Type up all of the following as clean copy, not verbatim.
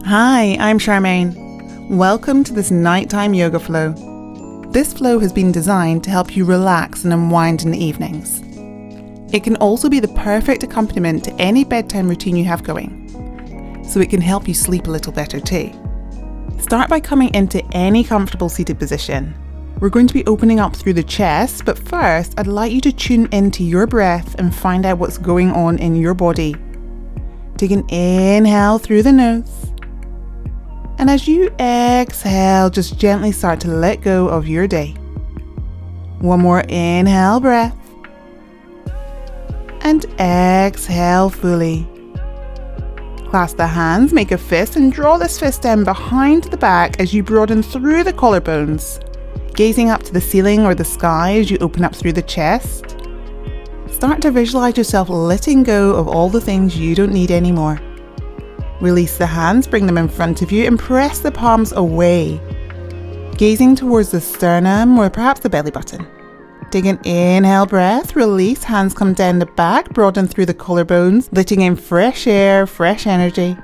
Hi, I'm Charmaine. Welcome to this nighttime yoga flow. This flow has been designed to help you relax and unwind in the evenings. It can also be the perfect accompaniment to any bedtime routine you have going, so it can help you sleep a little better too. Start by coming into any comfortable seated position. We're going to be opening up through the chest, but first I'd like you to tune into your breath and find out what's going on in your body. Take an inhale through the nose. And as you exhale, just gently start to let go of your day. One more inhale breath. And exhale fully. Clasp the hands, make a fist, and draw this fist down behind the back as you broaden through the collarbones, gazing up to the ceiling or the sky as you open up through the chest. Start to visualize yourself letting go of all the things you don't need anymore. Release the hands, bring them in front of you, and press the palms away, gazing towards the sternum or perhaps the belly button. Take an inhale breath, release, hands come down the back, broaden through the collarbones, letting in fresh air, fresh energy.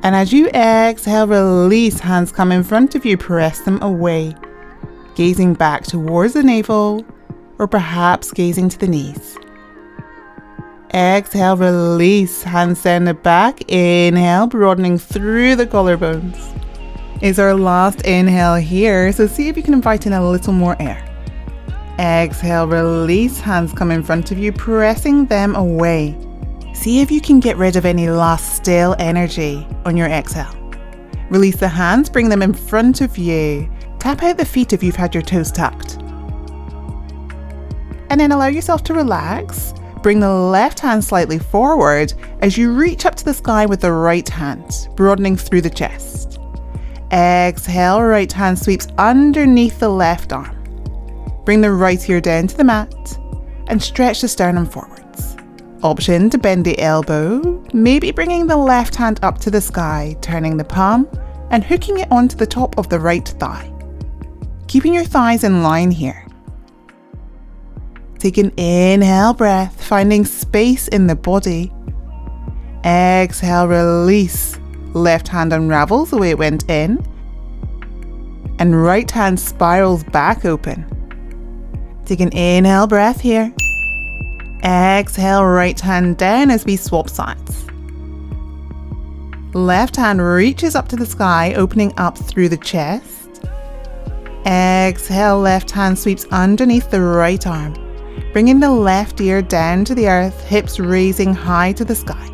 And as you exhale, release, hands come in front of you, press them away, gazing back towards the navel or perhaps gazing to the knees. Exhale, release, hands down the back, inhale, broadening through the collarbones. It's our last inhale here, so see if you can invite in a little more air. Exhale, release, hands come in front of you, pressing them away. See if you can get rid of any last stale energy on your exhale. Release the hands, bring them in front of you. Tap out the feet if you've had your toes tucked. And then allow yourself to relax. Bring the left hand slightly forward as you reach up to the sky with the right hand, broadening through the chest. Exhale, right hand sweeps underneath the left arm. Bring the right ear down to the mat and stretch the sternum forwards. Option to bend the elbow, maybe bringing the left hand up to the sky, turning the palm and hooking it onto the top of the right thigh. Keeping your thighs in line here. Take an inhale breath, finding space in the body. Exhale, release. Left hand unravels the way it went in. And right hand spirals back open. Take an inhale breath here. Exhale, right hand down as we swap sides. Left hand reaches up to the sky, opening up through the chest. Exhale, left hand sweeps underneath the right arm. Bringing the left ear down to the earth, hips raising high to the sky.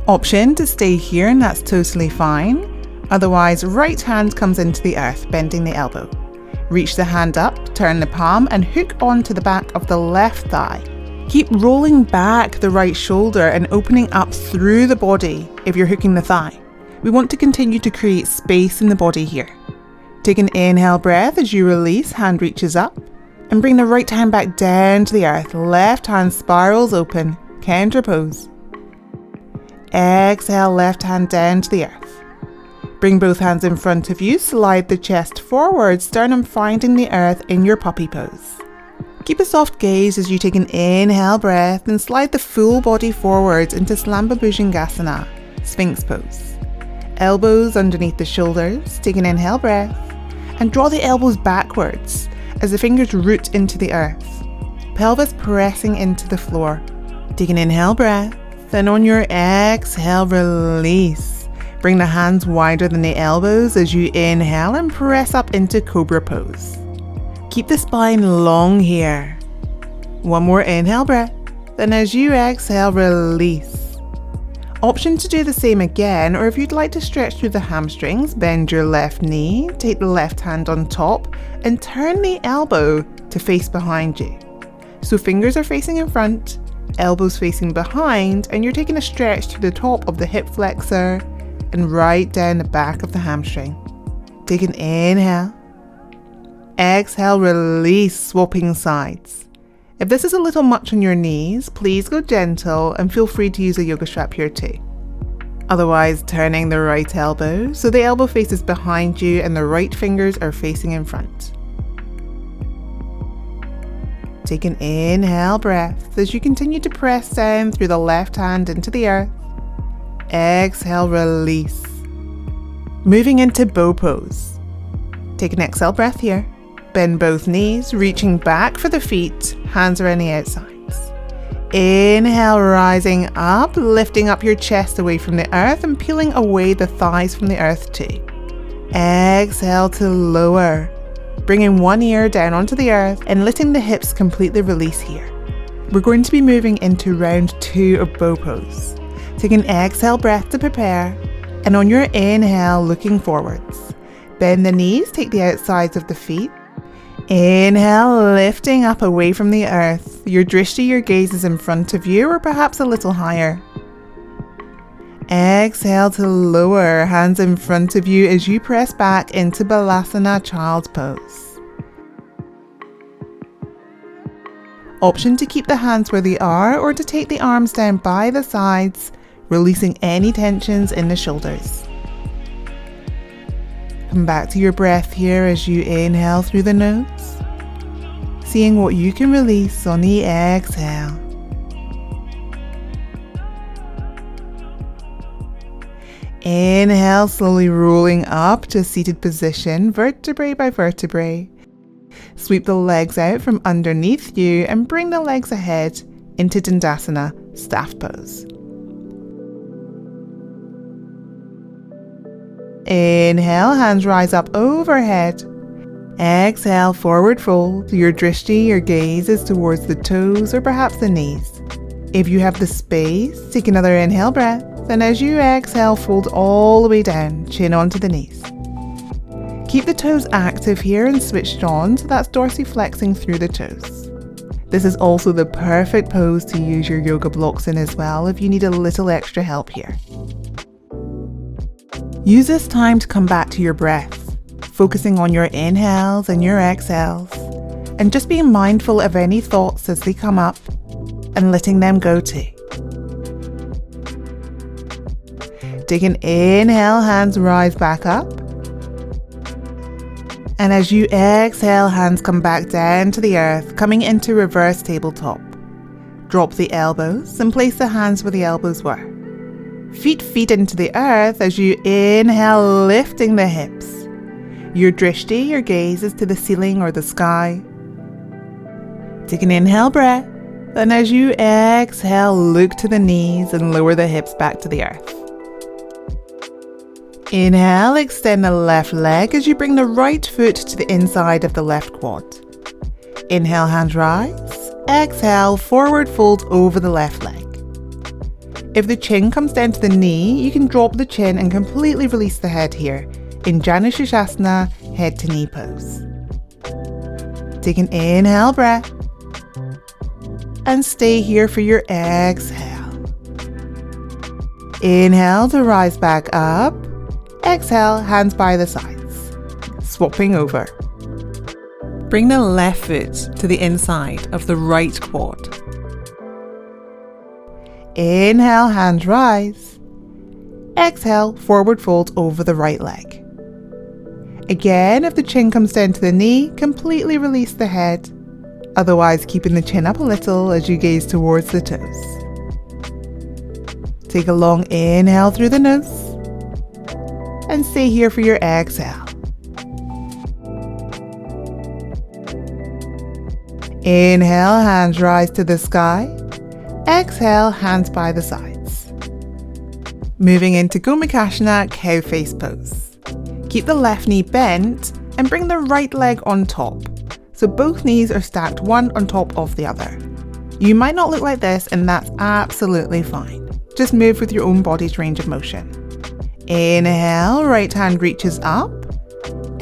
Option to stay here, and that's totally fine. Otherwise, right hand comes into the earth, bending the elbow. Reach the hand up, turn the palm and hook onto the back of the left thigh. Keep rolling back the right shoulder and opening up through the body if you're hooking the thigh. We want to continue to create space in the body here. Take an inhale breath as you release, hand reaches up. And bring the right hand back down to the earth. Left hand spirals open, counter pose. Exhale, left hand down to the earth. Bring both hands in front of you, slide the chest forward, sternum finding the earth in your puppy pose. Keep a soft gaze as you take an inhale breath and slide the full body forwards into Slamba Bhujangasana, Sphinx pose. Elbows underneath the shoulders, take an inhale breath and draw the elbows backwards as the fingers root into the earth, pelvis pressing into the floor. Take an inhale breath, then on your exhale, release. Bring the hands wider than the elbows as you inhale and press up into Cobra pose. Keep the spine long here. One more inhale breath, then as you exhale, release. Option to do the same again, or if you'd like to stretch through the hamstrings, bend your left knee, take the left hand on top and turn the elbow to face behind you. So fingers are facing in front, elbows facing behind, and you're taking a stretch to the top of the hip flexor and right down the back of the hamstring. Take an inhale. Exhale, release, swapping sides. If this is a little much on your knees, please go gentle and feel free to use a yoga strap here too. Otherwise, turning the right elbow so the elbow faces behind you and the right fingers are facing in front. Take an inhale breath as you continue to press down through the left hand into the earth. exhale, release. Moving into bow pose. Take an exhale breath here. Bend both knees, reaching back for the feet, hands around the outsides. Inhale, rising up, lifting up your chest away from the earth and peeling away the thighs from the earth too. Exhale to lower, bringing one ear down onto the earth and letting the hips completely release here. We're going to be moving into round 2 of bow pose. Take an exhale breath to prepare, and on your inhale, looking forwards. Bend the knees, take the outsides of the feet. Inhale, lifting up away from the earth. Your drishti, your gaze is in front of you or perhaps a little higher. Exhale to lower, hands in front of you as you press back into Balasana, child's pose. Option to keep the hands where they are or to take the arms down by the sides, releasing any tensions in the shoulders. Come back to your breath here as you inhale through the nose, seeing what you can release on the exhale. Inhale, slowly rolling up to seated position, vertebrae by vertebrae. Sweep the legs out from underneath you and bring the legs ahead into Dandasana, staff pose. Inhale, hands rise up overhead. Exhale, forward fold. Your drishti, your gaze is towards the toes or perhaps the knees. If you have the space, take another inhale breath, and as you exhale, fold all the way down, chin onto the knees. Keep the toes active here and switched on, so that's dorsiflexing through the toes. This is also the perfect pose to use your yoga blocks in as well if you need a little extra help here. Use this time to come back to your breath, focusing on your inhales and your exhales, and just being mindful of any thoughts as they come up and letting them go too. Take an inhale, hands rise back up. And as you exhale, hands come back down to the earth, coming into reverse tabletop. Drop the elbows and place the hands where the elbows were. Feet into the earth as you inhale, lifting the hips. Your drishti, your gaze is to the ceiling or the sky. Take an inhale breath, and as you exhale, look to the knees and lower the hips back to the earth. Inhale, extend the left leg as you bring the right foot to the inside of the left quad. Inhale, hands rise. Exhale, forward fold over the left leg. If the chin comes down to the knee, you can drop the chin and completely release the head here in Janu Sirsasana, head to knee pose. Take an inhale breath and stay here for your exhale. Inhale to rise back up. Exhale, hands by the sides. Swapping over. Bring the left foot to the inside of the right quad. Inhale, hands rise. Exhale, forward fold over the right leg. Again, if the chin comes down to the knee, completely release the head. Otherwise, keeping the chin up a little as you gaze towards the toes. Take a long inhale through the nose. And stay here for your exhale. Inhale, hands rise to the sky. Exhale, hands by the sides. Moving into Gomukhasana, cow face pose. Keep the left knee bent and bring the right leg on top. So both knees are stacked one on top of the other. You might not look like this, and that's absolutely fine. Just move with your own body's range of motion. Inhale, right hand reaches up.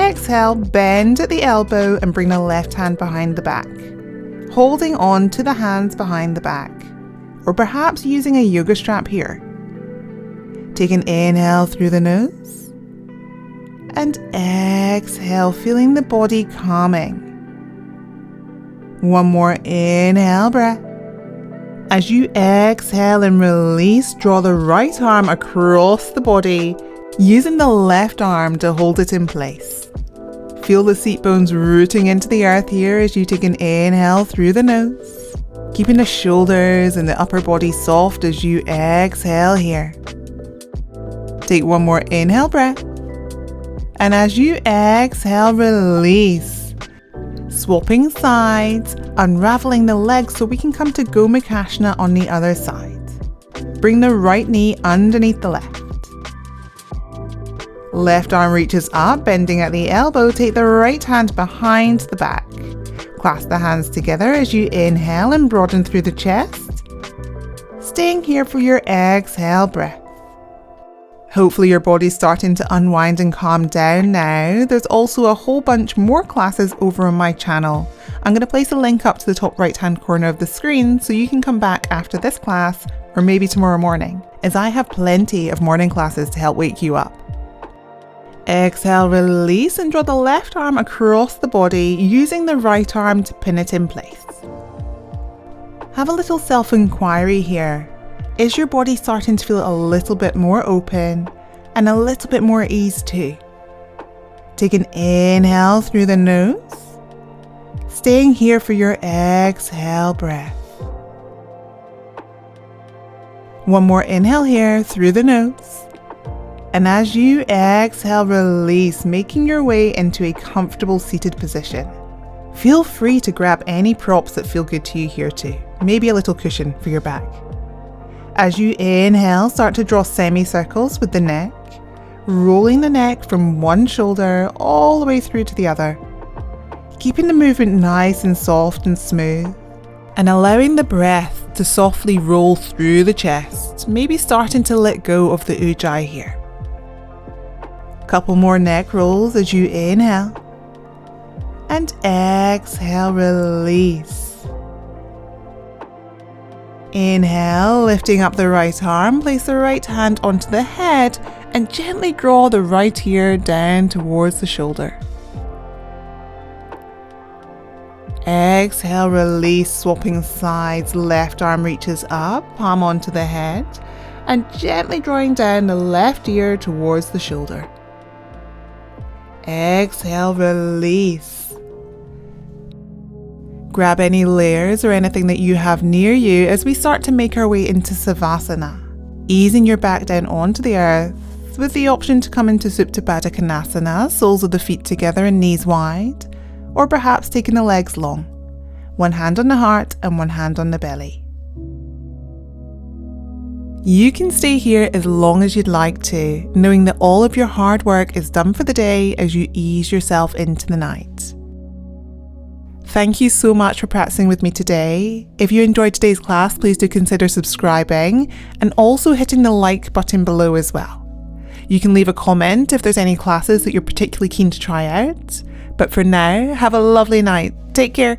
Exhale, bend at the elbow and bring the left hand behind the back, holding on to the hands behind the back, or perhaps using a yoga strap here. Take an inhale through the nose and exhale, feeling the body calming. One more inhale breath. As you exhale and release, draw the right arm across the body, using the left arm to hold it in place. Feel the seat bones rooting into the earth here as you take an inhale through the nose, keeping the shoulders and the upper body soft as you exhale here. Take one more inhale breath. And as you exhale, release. Swapping sides, unraveling the legs so we can come to Gomukhasana on the other side. Bring the right knee underneath the left. Left arm reaches up, bending at the elbow. Take the right hand behind the back. Clasp the hands together as you inhale and broaden through the chest. Staying here for your exhale breath. Hopefully your body's starting to unwind and calm down now. There's also a whole bunch more classes over on my channel. I'm going to place a link up to the top right hand corner of the screen so you can come back after this class or maybe tomorrow morning, as I have plenty of morning classes to help wake you up. Exhale, release, and draw the left arm across the body, using the right arm to pin it in place. Have a little self-inquiry here. Is your body starting to feel a little bit more open and a little bit more ease too? Take an inhale through the nose, staying here for your exhale breath. One more inhale here through the nose. And as you exhale, release, making your way into a comfortable seated position. Feel free to grab any props that feel good to you here too. Maybe a little cushion for your back. As you inhale, start to draw semicircles with the neck, rolling the neck from one shoulder all the way through to the other. Keeping the movement nice and soft and smooth, and allowing the breath to softly roll through the chest, maybe starting to let go of the ujjayi here. Couple more neck rolls as you inhale and exhale, release. Inhale, lifting up the right arm, place the right hand onto the head and gently draw the right ear down towards the shoulder. Exhale, release, swapping sides, left arm reaches up, palm onto the head and gently drawing down the left ear towards the shoulder. Exhale, release. Grab any layers or anything that you have near you as we start to make our way into Savasana, easing your back down onto the earth with the option to come into Supta Baddha Konasana, soles of the feet together and knees wide, or perhaps taking the legs long, one hand on the heart and one hand on the belly. You can stay here as long as you'd like to, knowing that all of your hard work is done for the day as you ease yourself into the night. Thank you so much for practicing with me today. If you enjoyed today's class, please do consider subscribing and also hitting the like button below as well. You can leave a comment if there's any classes that you're particularly keen to try out. But for now, have a lovely night. Take care.